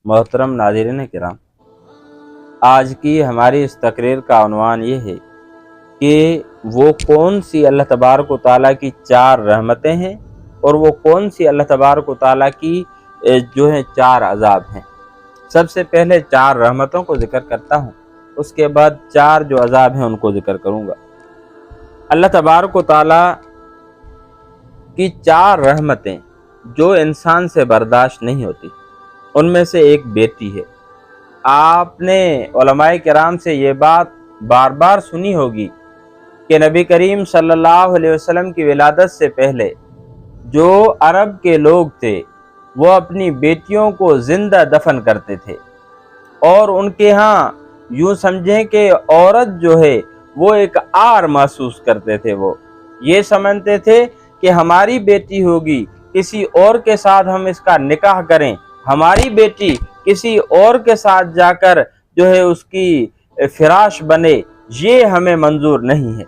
محترم ناظرین کرام، آج کی ہماری اس تقریر کا عنوان یہ ہے کہ وہ کون سی اللہ تبارک و تعالیٰ کی 4 رحمتیں ہیں اور وہ کون سی اللہ تبارک و تعالیٰ کی جو ہیں 4 عذاب ہیں۔ سب سے پہلے 4 رحمتوں کو ذکر کرتا ہوں، اس کے بعد 4 جو عذاب ہیں ان کو ذکر کروں گا۔ اللہ تبارک و تعالیٰ کی 4 رحمتیں جو انسان سے برداشت نہیں ہوتی، ان میں سے ایک بیٹی ہے۔ آپ نے علماء کرام سے یہ بات بار بار سنی ہوگی کہ نبی کریم صلی اللہ علیہ وسلم کی ولادت سے پہلے جو عرب کے لوگ تھے وہ اپنی بیٹیوں کو زندہ دفن کرتے تھے، اور ان کے ہاں یوں سمجھیں کہ عورت جو ہے وہ ایک عار محسوس کرتے تھے۔ وہ یہ سمجھتے تھے کہ ہماری بیٹی ہوگی، کسی اور کے ساتھ ہم اس کا نکاح کریں، ہماری بیٹی کسی اور کے ساتھ جا کر جو ہے اس کی فراش بنے، یہ ہمیں منظور نہیں ہے۔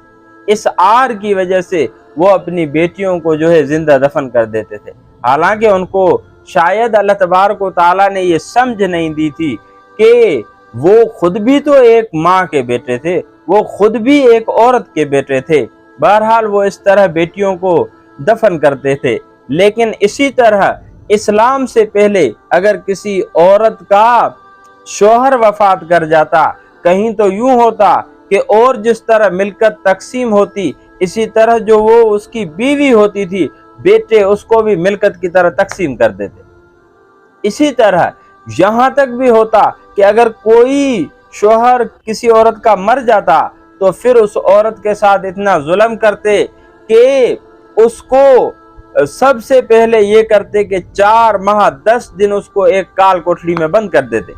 اس عار کی وجہ سے وہ اپنی بیٹیوں کو جو ہے زندہ دفن کر دیتے تھے، حالانکہ ان کو شاید اللہ تبارک و تعالیٰ نے یہ سمجھ نہیں دی تھی کہ وہ خود بھی تو ایک ماں کے بیٹے تھے، وہ خود بھی ایک عورت کے بیٹے تھے۔ بہرحال وہ اس طرح بیٹیوں کو دفن کرتے تھے۔ لیکن اسی طرح اسلام سے پہلے اگر کسی عورت کا شوہر وفات کر جاتا، کہیں تو یوں ہوتا کہ اور جس طرح ملکت تقسیم ہوتی، اسی طرح جو وہ اس کی بیوی ہوتی تھی، بیٹے اس کو بھی ملکت کی طرح تقسیم کر دیتے۔ اسی طرح یہاں تک بھی ہوتا کہ اگر کوئی شوہر کسی عورت کا مر جاتا تو پھر اس عورت کے ساتھ اتنا ظلم کرتے کہ اس کو سب سے پہلے یہ کرتے کہ 4 ماہ 10 دن اس کو ایک کال کوٹھلی میں بند کر دیتے،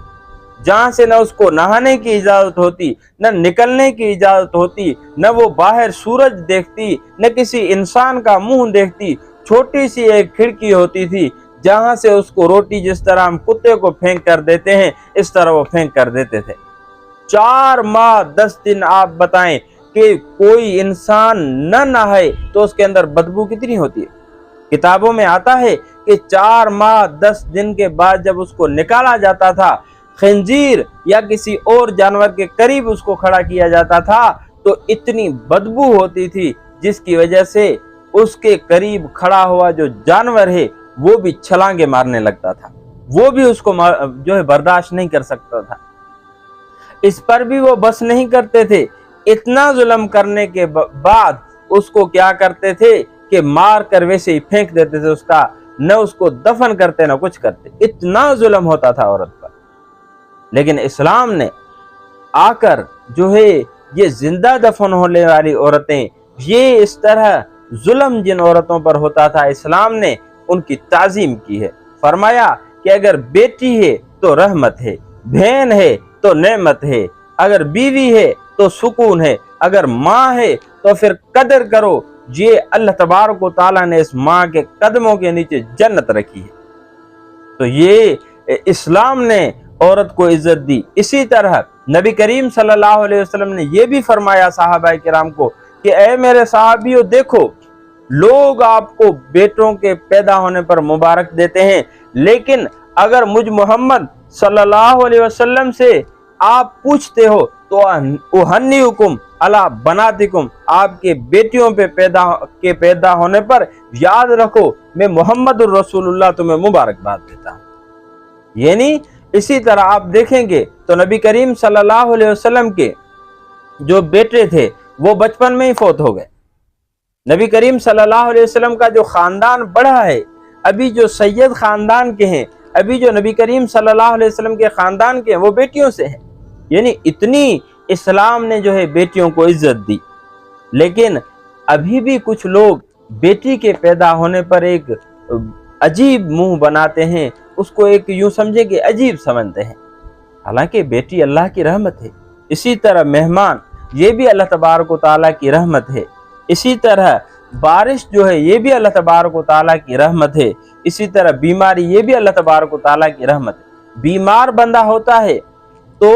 جہاں سے نہ اس کو نہانے کی اجازت ہوتی، نہ نکلنے کی اجازت ہوتی، نہ وہ باہر سورج دیکھتی، نہ کسی انسان کا منہ دیکھتی۔ چھوٹی سی ایک کھڑکی ہوتی تھی جہاں سے اس کو روٹی جس طرح ہم کتے کو پھینک کر دیتے ہیں اس طرح وہ پھینک کر دیتے تھے۔ 4 ماہ 10 دن آپ بتائیں کہ کوئی انسان نہ نہائے تو اس کے اندر بدبو کتنی ہوتی ہے۔ کتابوں میں آتا ہے کہ 4 ماہ 10 دن کے بعد جب اس کو نکالا جاتا تھا، خنزیر یا کسی اور جانور کے قریب اس کو کھڑا کیا جاتا تھا تو اتنی بدبو ہوتی تھی جس کی وجہ سے اس کے قریب کھڑا ہوا جو جانور ہے وہ بھی چھلانگے مارنے لگتا تھا، وہ بھی اس کو جو ہے برداشت نہیں کر سکتا تھا۔ اس پر بھی وہ بس نہیں کرتے تھے، اتنا ظلم کرنے کے بعد اس کو کیا کرتے تھے کہ مار کر ویسے ہی پھینک دیتے تھے، اس کا نہ اس کو دفن کرتے نہ کچھ کرتے، اتنا ظلم ہوتا تھا عورت پر۔ لیکن اسلام نے آ کر جو ہے یہ زندہ دفن ہونے والی عورتیں، یہ اس طرح ظلم جن عورتوں پر ہوتا تھا، اسلام نے ان کی تعظیم کی ہے۔ فرمایا کہ اگر بیٹی ہے تو رحمت ہے، بہن ہے تو نعمت ہے، اگر بیوی ہے تو سکون ہے، اگر ماں ہے تو پھر قدر کرو، یہ اللہ تبارک و تعالیٰ نے اس ماں کے قدموں کے نیچے جنت رکھی ہے۔ تو یہ اسلام نے عورت کو عزت دی۔ اسی طرح نبی کریم صلی اللہ علیہ وسلم نے یہ بھی فرمایا صحابہ کرام کو کہ اے میرے صحابیوں، دیکھو لوگ آپ کو بیٹوں کے پیدا ہونے پر مبارک دیتے ہیں، لیکن اگر مجھ محمد صلی اللہ علیہ وسلم سے آپ پوچھتے ہو تو اہنیکم علی بناتکم، آپ کے بیٹیوں پہ پیدا ہونے پر یاد رکھو میں محمد الرسول اللہ تمہیں مبارکباد دیتا ہوں۔ یعنی اسی طرح آپ دیکھیں گے تو نبی کریم صلی اللہ علیہ وسلم کے جو بیٹے تھے وہ بچپن میں ہی فوت ہو گئے۔ نبی کریم صلی اللہ علیہ وسلم کا جو خاندان بڑھا ہے، ابھی جو سید خاندان کے ہیں، ابھی جو نبی کریم صلی اللہ علیہ وسلم کے خاندان کے ہیں وہ بیٹیوں سے ہیں۔ یعنی اتنی اسلام نے جو ہے بیٹیوں کو عزت دی۔ لیکن ابھی بھی کچھ لوگ بیٹی کے پیدا ہونے پر ایک عجیب منہ بناتے ہیں، اس کو ایک یوں سمجھے کہ عجیب سمجھتے ہیں، حالانکہ بیٹی اللہ کی رحمت ہے۔ اسی طرح مہمان یہ بھی اللہ تبارک و تعالیٰ کی رحمت ہے۔ اسی طرح بارش جو ہے یہ بھی اللہ تبارک و تعالیٰ کی رحمت ہے۔ اسی طرح بیماری یہ بھی اللہ تبارک و تعالیٰ کی رحمت ہے۔ بیمار بندہ ہوتا ہے تو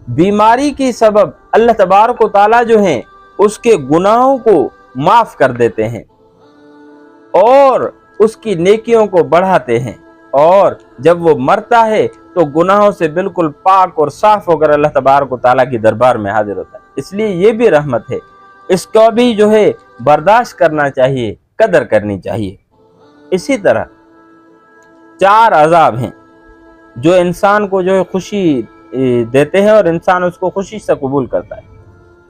بیماری کی سبب اللہ تبارک و تعالیٰ جو ہیں اس کے گناہوں کو معاف کر دیتے ہیں اور اس کی نیکیوں کو بڑھاتے ہیں، اور جب وہ مرتا ہے تو گناہوں سے بالکل پاک اور صاف ہو کر اللہ تبارک و تعالیٰ کی دربار میں حاضر ہوتا ہے۔ اس لیے یہ بھی رحمت ہے، اس کو بھی جو ہے برداشت کرنا چاہیے، قدر کرنی چاہیے۔ اسی طرح 4 عذاب ہیں جو انسان کو جو ہے خوشی دیتے ہیں اور انسان اس کو خوشی سے قبول کرتا ہے۔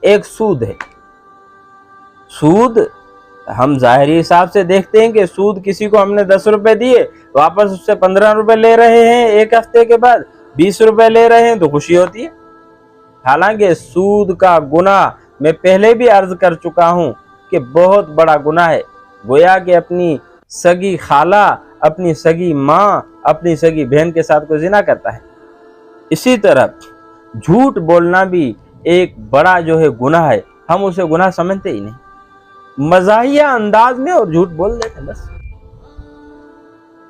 ایک سود ہے۔ سود ہم ظاہری حساب سے دیکھتے ہیں کہ سود کسی کو ہم نے 10 روپے دیے، واپس اس سے 15 روپے لے رہے ہیں، ایک ہفتے کے بعد 20 روپے لے رہے ہیں تو خوشی ہوتی ہے۔ حالانکہ سود کا گناہ میں پہلے بھی عرض کر چکا ہوں کہ بہت بڑا گناہ ہے، گویا کہ اپنی سگی خالہ، اپنی سگی ماں، اپنی سگی بہن کے ساتھ کوئی زنا کرتا ہے۔ اسی طرح جھوٹ بولنا بھی ایک بڑا جو ہے گناہ ہے، ہم اسے گناہ سمجھتے ہی نہیں، مزاحیہ انداز میں اور جھوٹ بول دیتے ہیں بس۔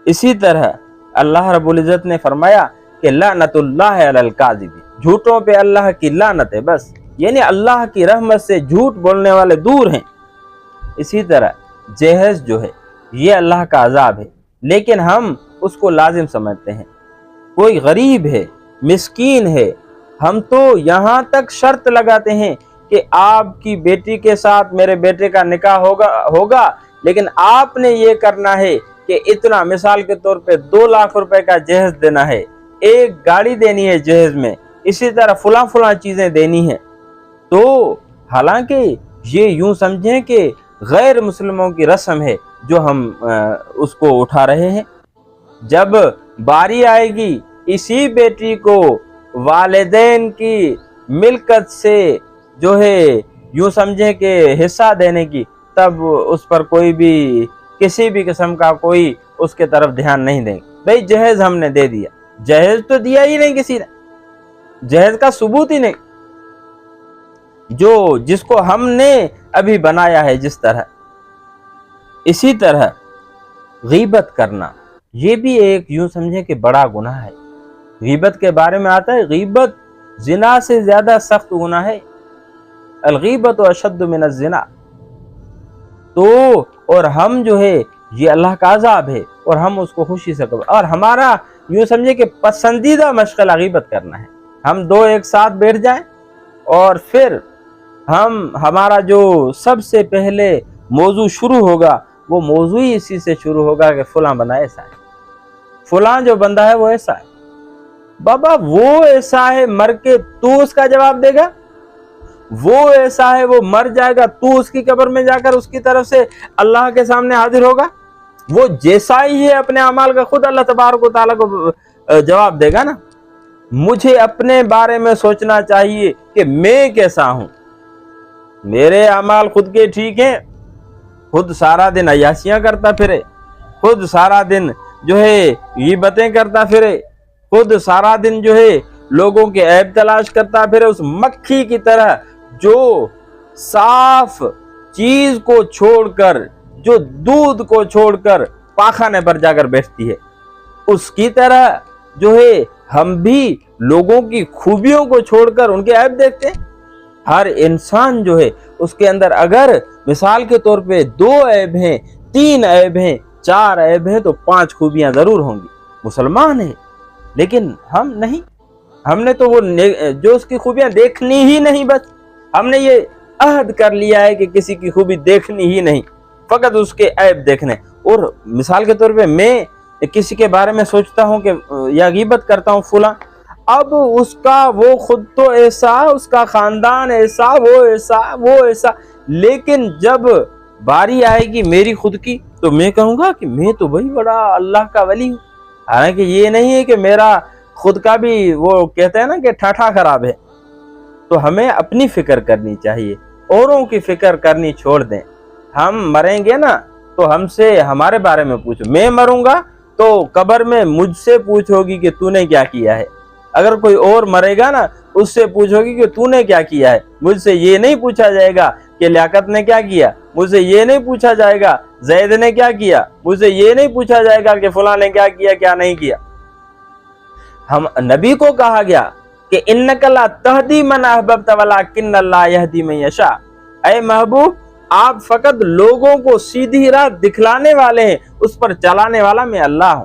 اسی طرح اللہ رب العزت نے فرمایا کہ لعنت اللہ علی الکاذبین، جھوٹوں پہ اللہ کی لعنت ہے بس، یعنی اللہ کی رحمت سے جھوٹ بولنے والے دور ہیں۔ اسی طرح جہیز جو ہے یہ اللہ کا عذاب ہے، لیکن ہم اس کو لازم سمجھتے ہیں۔ کوئی غریب ہے، مسکین ہے، ہم تو یہاں تک شرط لگاتے ہیں کہ آپ کی بیٹی کے ساتھ میرے بیٹے کا نکاح ہوگا لیکن آپ نے یہ کرنا ہے کہ اتنا، مثال کے طور پہ 2 لاکھ روپے کا جہیز دینا ہے، ایک گاڑی دینی ہے جہیز میں، اسی طرح فلاں چیزیں دینی ہیں۔ تو حالانکہ یہ یوں سمجھیں کہ غیر مسلموں کی رسم ہے جو ہم اس کو اٹھا رہے ہیں۔ جب باری آئے گی اسی بیٹی کو والدین کی ملکت سے جو ہے یوں سمجھیں کہ حصہ دینے کی، تب اس پر کوئی بھی کسی بھی قسم کا کوئی اس کے طرف دھیان نہیں دیں گے۔ بھئی جہیز ہم نے دے دیا، جہیز تو دیا ہی نہیں کسی نے، جہیز کا ثبوت ہی نہیں، جس کو ہم نے ابھی بنایا ہے جس طرح۔ اسی طرح غیبت کرنا یہ بھی ایک یوں سمجھیں کہ بڑا گناہ ہے۔ غیبت کے بارے میں آتا ہے غیبت زنا سے زیادہ سخت گناہ ہے، الغیبت اشد من الزنا۔ تو اور ہم جو ہے یہ اللہ کا عذاب ہے اور ہم اس کو خوشی سے قبول، اور ہمارا یوں سمجھے کہ پسندیدہ مشغلہ غیبت کرنا ہے۔ ہم 2 ایک ساتھ بیٹھ جائیں اور پھر ہمارا جو سب سے پہلے موضوع شروع ہوگا وہ موضوع ہی اسی سے شروع ہوگا کہ فلاں بندہ ایسا ہے، فلاں جو بندہ ہے وہ ایسا ہے۔ بابا وہ ایسا ہے، مر کے تو اس کا جواب دے گا؟ وہ ایسا ہے، وہ مر جائے گا، تو اس کی قبر میں جا کر اس کی طرف سے اللہ کے سامنے حاضر ہوگا؟ وہ جیسا ہی ہے اپنے اعمال کا خود اللہ تبارک و تعالیٰ کو جواب دے گا نا۔ مجھے اپنے بارے میں سوچنا چاہیے کہ میں کیسا ہوں، میرے اعمال خود کے ٹھیک ہیں، خود سارا دن عیاشیاں کرتا پھرے، خود سارا دن جو ہے غیبتیں کرتا پھرے، خود سارا دن جو ہے لوگوں کے عیب تلاش کرتا پھرے، اس مکھی کی طرح جو صاف چیز کو چھوڑ کر، جو دودھ کو چھوڑ کر پاخانے پر جا کر بیٹھتی ہے، اس کی طرح جو ہے ہم بھی لوگوں کی خوبیوں کو چھوڑ کر ان کے عیب دیکھتے ہیں۔ ہر انسان جو ہے اس کے اندر اگر مثال کے طور پہ 2 عیب ہیں، 3 عیب ہیں، 4 عیب ہیں تو 5 خوبیاں ضرور ہوں گی۔ مسلمان ہے لیکن ہم نہیں، ہم نے تو وہ جو اس کی خوبیاں دیکھنی ہی نہیں، بس ہم نے یہ عہد کر لیا ہے کہ کسی کی خوبی دیکھنی ہی نہیں، فقط اس کے عیب دیکھنے۔ اور مثال کے طور پہ میں کسی کے بارے میں سوچتا ہوں کہ یا غیبت کرتا ہوں فلاں، اب اس کا وہ خود تو ایسا، اس کا خاندان ایسا، وہ ایسا، وہ ایسا، لیکن جب باری آئے گی میری خود کی تو میں کہوں گا کہ میں تو بھائی بڑا اللہ کا ولی ہوں۔ حالانکہ یہ نہیں ہے کہ میرا خود کا بھی وہ کہتے ہیں نا کہ ٹھاٹھا خراب ہے۔ تو ہمیں اپنی فکر کرنی چاہیے، اوروں کی فکر کرنی چھوڑ دیں۔ ہم مریں گے نا تو ہم سے ہمارے بارے میں پوچھو، میں مروں گا تو قبر میں مجھ سے پوچھو گی کہ تو نے کیا کیا ہے، اگر کوئی اور مرے گا نا اس سے پوچھو گی کہ تو نے کیا کیا ہے۔ مجھ سے یہ نہیں پوچھا جائے گا کہ لیاقت نے کیا کیا، مجھ سے یہ نہیں پوچھا جائے گا زید نے کیا کیا، مجھ سے یہ نہیں پوچھا جائے گا کہ فلاں نے کیا کیا کیا نہیں کیا۔ ہم نبی کو کہا گیا کہ انک لا تہدی من احببت ولکن اللہ یہدی من یشاء، اے محبوب آپ فقط لوگوں کو سیدھی راہ دکھلانے والے ہیں، اس پر چلانے والا میں اللہ ہوں۔